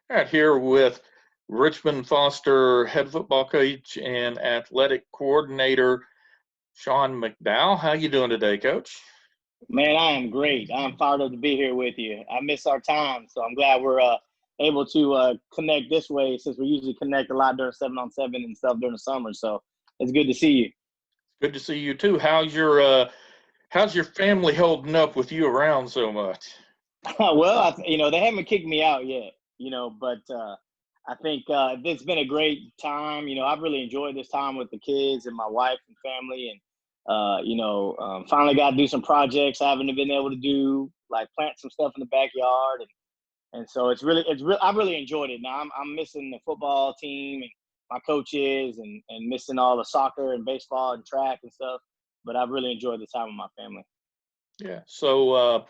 Right here with Richmond Foster head football coach and athletic coordinator Shaun McDowell. How you doing today, Coach? Man, I am great. I'm fired up to be here with you. I miss our time, so I'm glad we're able to connect this way since we usually connect a lot during 7-on-7 and stuff during the summer. So it's good to see you. Good to see you too. How's your family holding up with you around so much? Well, they haven't kicked me out yet, but I think it's been a great time. I've really enjoyed this time with the kids and my wife and family, and finally got to do some projects I haven't been able to do, like plant some stuff in the backyard, and so I really enjoyed it. Now I'm missing the football team and my coaches, and missing all the soccer and baseball and track and stuff, but I've really enjoyed the time with my family. Yeah. So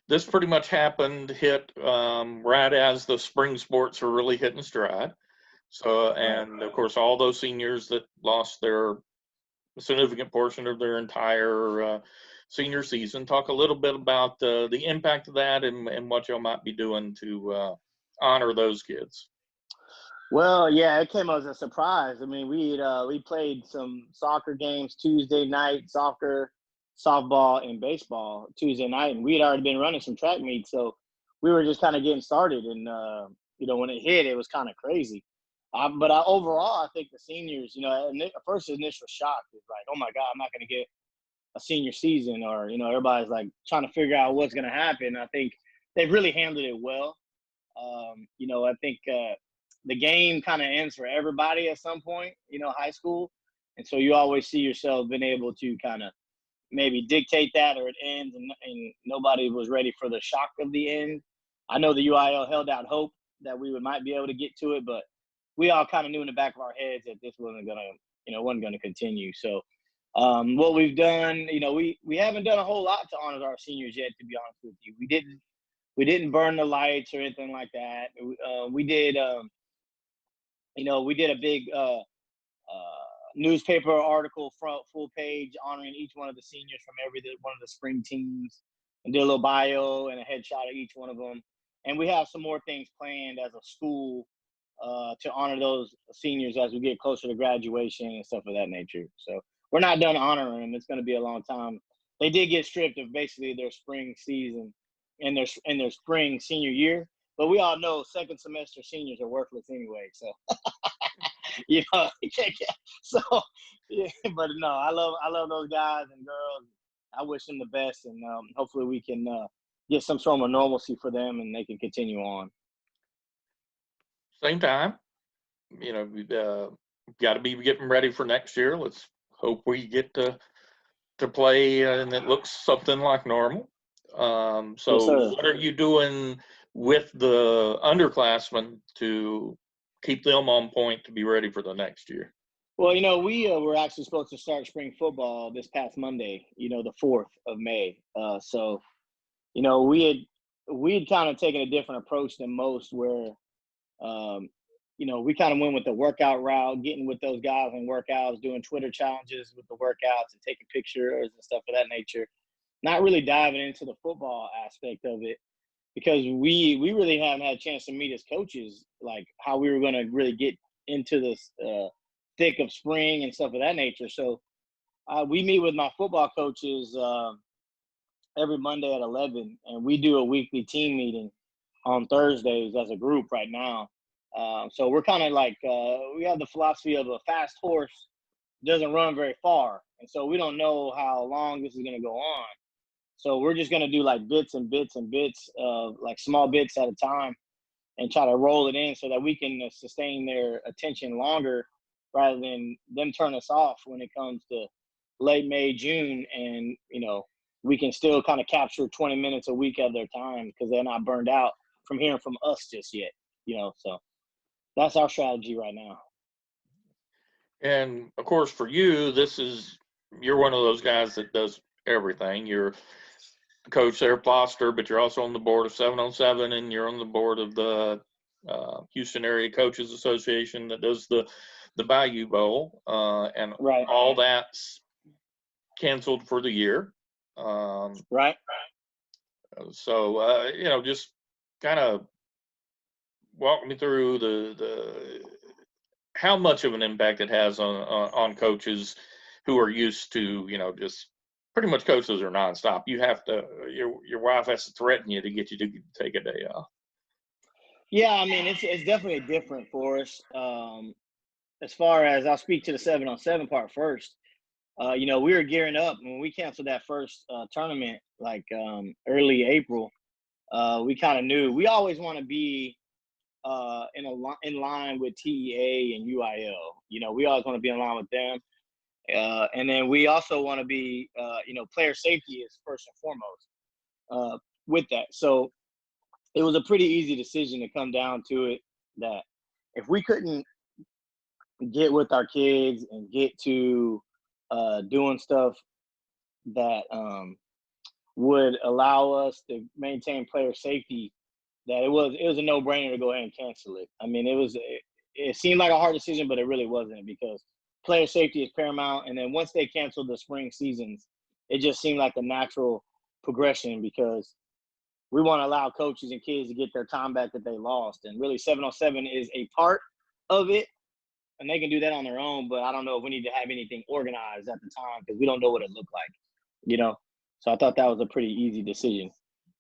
this pretty much hit right as the spring sports were really hitting stride. So, and of course, all those seniors that lost their significant portion of their entire senior season. Talk a little bit about the impact of that and what y'all might be doing to honor those kids. Well, yeah, it came as a surprise. I mean, we played some soccer games Tuesday night, soccer, softball, and baseball Tuesday night, and we had already been running some track meets, so we were just kind of getting started. And when it hit, it was kind of crazy. But overall, I think the seniors, first initial shock is like, oh my God, I'm not going to get a senior season, or everybody's like trying to figure out what's going to happen. I think they've really handled it well. I think the game kind of ends for everybody at some point, high school. And so you always see yourself being able to kind of maybe dictate that, or it ends, and nobody was ready for the shock of the end. I know the UIL held out hope that we might be able to get to it, but we all kind of knew in the back of our heads that this wasn't going to continue. So what we've done, we haven't done a whole lot to honor our seniors yet, to be honest with you. We didn't burn the lights or anything like that. We did a big newspaper article, front full page, honoring each one of the seniors from one of the spring teams, and did a little bio and a headshot of each one of them. And we have some more things planned as a school to honor those seniors as we get closer to graduation and stuff of that nature. So we're not done honoring them. It's going to be a long time. They did get stripped of basically their spring season and their spring senior year, but we all know second semester seniors are worthless anyway. So, so yeah. But no, I love those guys and girls. I wish them the best, and hopefully we can get some sort of normalcy for them, and they can continue on. Same time, we've got to be getting ready for next year. Let's hope we get to play and it looks something like normal. So Yes, what are you doing with the underclassmen to keep them on point to be ready for the next year? Well, we were actually supposed to start spring football this past Monday, the 4th of May. So, we had kind of taken a different approach than most, where, we kind of went with the workout route, getting with those guys in workouts, doing Twitter challenges with the workouts and taking pictures and stuff of that nature. Not really diving into the football aspect of it, because we really haven't had a chance to meet as coaches, like how we were going to really get into this thick of spring and stuff of that nature. So we meet with my football coaches every Monday at 11, and we do a weekly team meeting on Thursdays as a group right now. So we're kind of like, we have the philosophy of a fast horse doesn't run very far. And so we don't know how long this is going to go on. So we're just going to do like bits and bits and bits of like small bits at a time, and try to roll it in so that we can sustain their attention longer, rather than them turn us off when it comes to late May, June. And, we can still kind of capture 20 minutes a week of their time, because they're not burned out from hearing from us just yet, so that's our strategy right now. And of course, for you, you're one of those guys that does everything. You're coach there, Foster, but you're also on the board of 7-on-7, and you're on the board of the Houston Area Coaches Association that does the Bayou Bowl, and right. All that's canceled for the year. Right. So, just kind of walk me through the how much of an impact it has on coaches who are used to, just pretty much coaches are nonstop. You have to, your wife has to threaten you to get you to take a day off. Yeah, I mean, it's definitely different for us. As far as I'll speak to the 7-on-7 part first. We were gearing up when we canceled that first tournament, like early April. We kind of knew we always want to be in line with TEA and UIL. We always want to be in line with them, and then we also want to be, player safety is first and foremost with that. So it was a pretty easy decision to come down to it that if we couldn't get with our kids and get to doing stuff that would allow us to maintain player safety, that it was a no-brainer to go ahead and cancel it. I mean, it seemed like a hard decision, but it really wasn't, because player safety is paramount. And then once they canceled the spring seasons, it just seemed like a natural progression, because we want to allow coaches and kids to get their time back that they lost. And really 7-on-7 is a part of it, and they can do that on their own, but I don't know if we need to have anything organized at the time, because we don't know what it looked like, So I thought that was a pretty easy decision.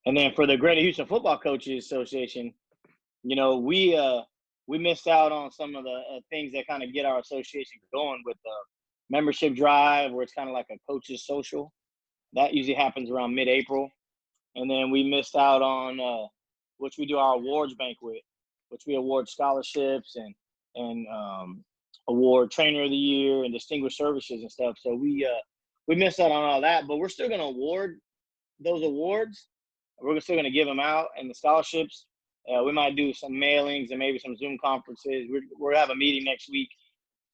And then for the Greater Houston Football Coaches Association, we missed out on some of the things that kind of get our association going, with the membership drive, where it's kind of like a coaches social. That usually happens around mid-April. And then we missed out on which we do our awards banquet, which we award scholarships and award trainer of the year and distinguished services and stuff. So we missed out on all that, but we're still going to award those awards. We're still going to give them out, and the scholarships. We might do some mailings and maybe some Zoom conferences. We're going to have a meeting next week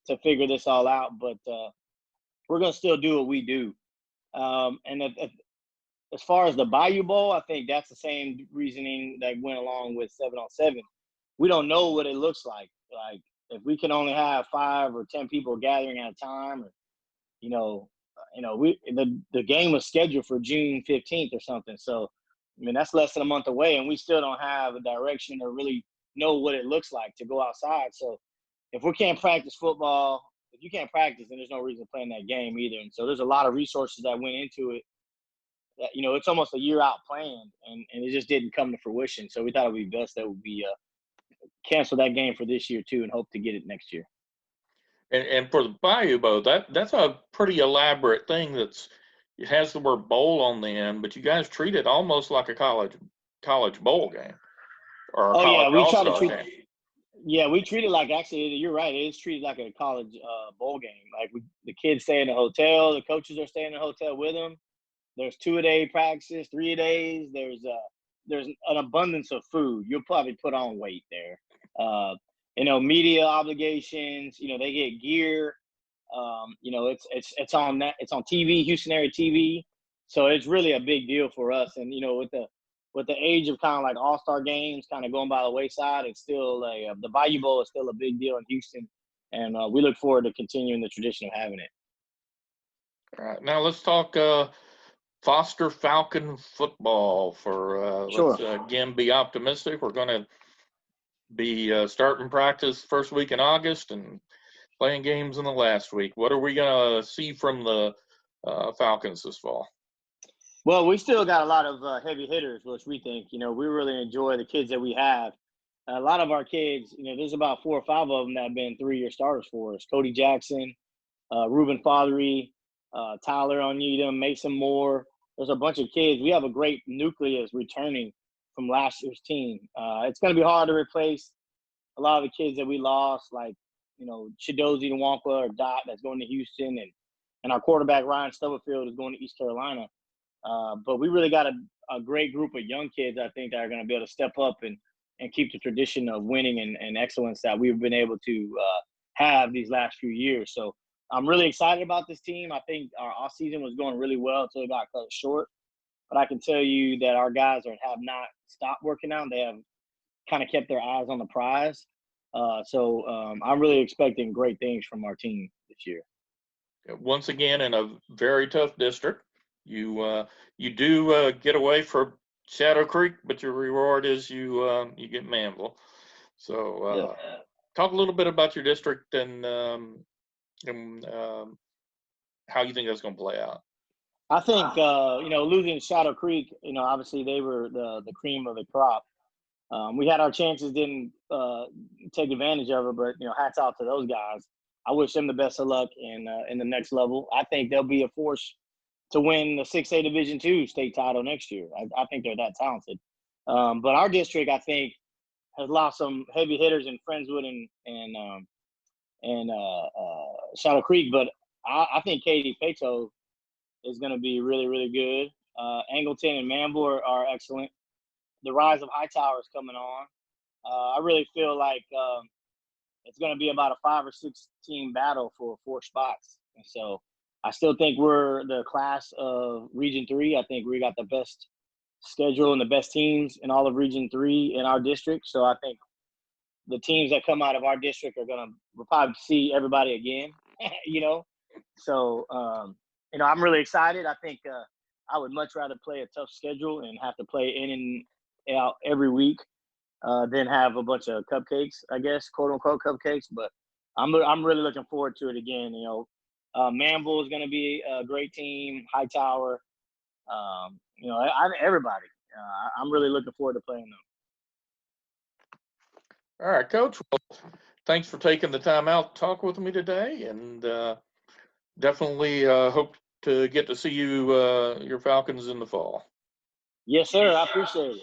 to figure this all out, but we're going to still do what we do. And as far as the Bayou Bowl, I think that's the same reasoning that went along with 7-on-7. We don't know what it looks like. Like, if we can only have 5 or 10 people gathering at a time, or, the game was scheduled for June 15th or something. So, I mean, that's less than a month away, and we still don't have a direction or really know what it looks like to go outside. So if we can't practice football, if you can't practice, then there's no reason to play in that game either. And so there's a lot of resources that went into it that, it's almost a year out planned, and it just didn't come to fruition. So we thought it would be best that we cancel that game for this year too, and hope to get it next year. And for the Bayou Bowl, that's a pretty elaborate thing. It has the word bowl on the end, but you guys treat it almost like a college bowl game, or a college all-star game. Yeah, we treat it like, actually, you're right, it is treated like a college bowl game. Like, the kids stay in a hotel, the coaches are staying in a hotel with them. There's 2-a-day practices, 3-a-days. There's an abundance of food. You'll probably put on weight there. Media obligations. They get gear. It's on TV, Houston area TV. So it's really a big deal for us. And with the age of kind of like all-star games kind of going by the wayside, it's still the Bayou Bowl is still a big deal in Houston, and we look forward to continuing the tradition of having it. All right, now let's talk Foster Falcon football. Sure. Let's again be optimistic. We're going to be starting practice first week in August and playing games in the last week. What are we going to see from the Falcons this fall? Well, we still got a lot of heavy hitters, which we think, we really enjoy the kids that we have. A lot of our kids, there's about 4 or 5 of them that have been 3-year starters for us. Cody Jackson, Reuben Fothery, Tyler Onyedem, Mason Moore. There's a bunch of kids. We have a great nucleus returning from last year's team. It's going to be hard to replace a lot of the kids that we lost, like, Chidozie Nwankwa or Dot, that's going to Houston, and our quarterback Ryan Stubblefield is going to East Carolina. But we really got a great group of young kids, I think, that are going to be able to step up and keep the tradition of winning and excellence that we've been able to have these last few years. So I'm really excited about this team. I think our off season was going really well until it got cut short. But I can tell you that our guys have not stopped working out. They have kind of kept their eyes on the prize. So I'm really expecting great things from our team this year. Once again, in a very tough district, you do get away from Shadow Creek, but your reward is you get Manville. So talk a little bit about your district and how you think that's going to play out. I think losing Shadow Creek, obviously they were the cream of the crop. We had our chances, didn't take advantage of it, but hats off to those guys. I wish them the best of luck in the next level. I think they'll be a force to win the 6A Division II state title next year. I think they're that talented. But our district, I think, has lost some heavy hitters in Friendswood and Shadow Creek. But I think Katy Pato is going to be really, really good. Angleton and Manville are excellent. The rise of Hightower is coming on. I really feel like it's going to be about a 5 or 6 team battle for 4 spots. And so I still think we're the class of Region 3. I think we got the best schedule and the best teams in all of Region 3 in our district. So I think the teams that come out of our district we'll probably see everybody again, So, I'm really excited. I think I would much rather play a tough schedule and have to play in and out every week than have a bunch of cupcakes, I guess, quote unquote cupcakes. But I'm really looking forward to it again. Manville is going to be a great team. Hightower, everybody. I'm really looking forward to playing them. All right, Coach. Well, thanks for taking the time out to talk with me today, and definitely hope to get to see you, your Falcons in the fall. Yes, sir. I appreciate it.